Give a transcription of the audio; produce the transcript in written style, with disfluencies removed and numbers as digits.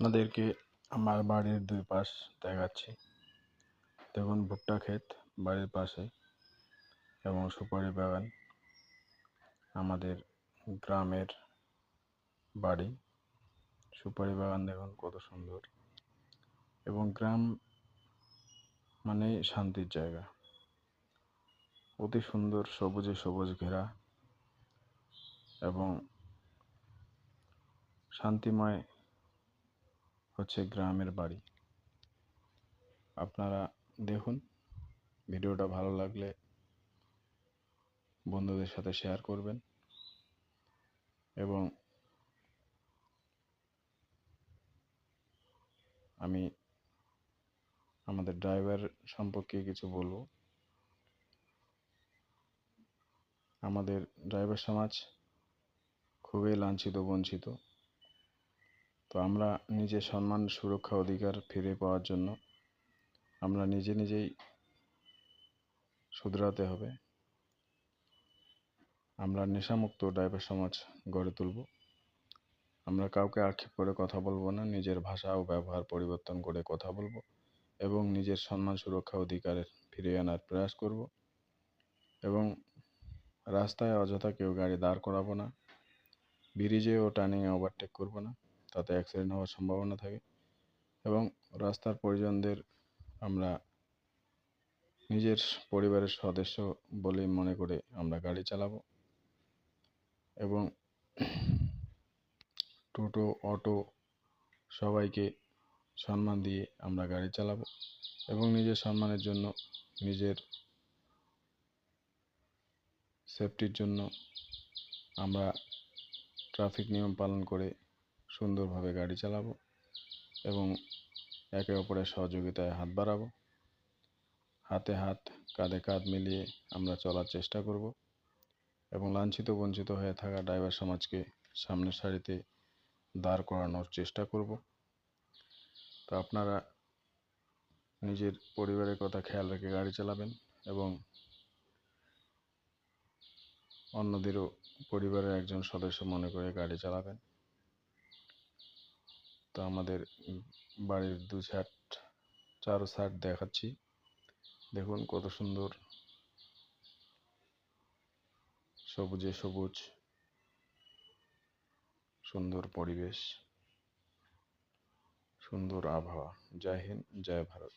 আপনাদেরকে আমার বাড়ির দুই পাশ দেখাচ্ছি। দেখুন, ভুট্টা ক্ষেত বাড়ির পাশে এবং সুপারি বাগান। আমাদের গ্রামের বাড়ি, সুপারি বাগান দেখুন কত সুন্দর। এবং গ্রাম মানে শান্তির জায়গা, অতি সুন্দর সবুজে সবুজ ঘেরা এবং শান্তিময় হচ্ছে গ্রামের বাড়ি। আপনারা দেখুন, ভিডিওটা ভালো লাগলে বন্ধুদের সাথে শেয়ার করবেন এবং আমি আমাদের ড্রাইভার সম্পর্কে কিছু বলবো। আমাদের ড্রাইভার সমাজ খুবই লাঞ্ছিত বঞ্চিত। তো আমরা নিজের সম্মান, সুরক্ষা, অধিকার ফিরে পাওয়ার জন্য আমরা নিজেই শুধরাতে হবে। আমরা নেশামুক্ত ড্রাইভার সমাজ গড়ে তুলব। আমরা কাউকে আক্ষেপ করে কথা বলবো না, নিজের ভাষা ও ব্যবহার পরিবর্তন করে কথা বলবো এবং নিজের সম্মান, সুরক্ষা, অধিকারের ফিরিয়ে আনার প্রয়াস করব। এবং রাস্তায় অযথা কেউ গাড়ি দাঁড় করাবো না, ব্রিজে ও টার্নিংয়ে ওভারটেক করব না, তাতে অ্যাক্সিডেন্ট হওয়ার সম্ভাবনা থাকে। এবং রাস্তার পরিজনদের আমরা নিজের পরিবারের সদস্য বলেই মনে করে আমরা গাড়ি চালাবো। এবং টোটো, অটো সবাইকে সম্মান দিয়ে আমরা গাড়ি চালাবো এবং নিজের সম্মানের জন্য, নিজের সেফটির জন্য আমরা ট্রাফিক নিয়ম পালন করে সুন্দরভাবে গাড়ি চালাবো এবং একে অপরের সহযোগিতায় হাত বাড়াবো। হাতে হাত, কাঁধে কাঁধ মিলিয়ে আমরা চলার চেষ্টা করব এবং লাঞ্ছিত বঞ্চিত হয়ে থাকা ড্রাইভার সমাজকে সামনের সারিতে দাঁড় করানোর চেষ্টা করব। তো আপনারা নিজের পরিবারের কথা খেয়াল রেখে গাড়ি চালাবেন এবং অন্যদেরও পরিবারের একজন সদস্য মনে করে গাড়ি চালাবেন। তো আমাদের বাড়ির চারো সাইড দেখাচ্ছি, দেখুন কত সুন্দর সবুজে সবুজ, সুন্দর পরিবেশ, সুন্দর আবহাওয়া। জয় হিন্দ, জয় ভারত।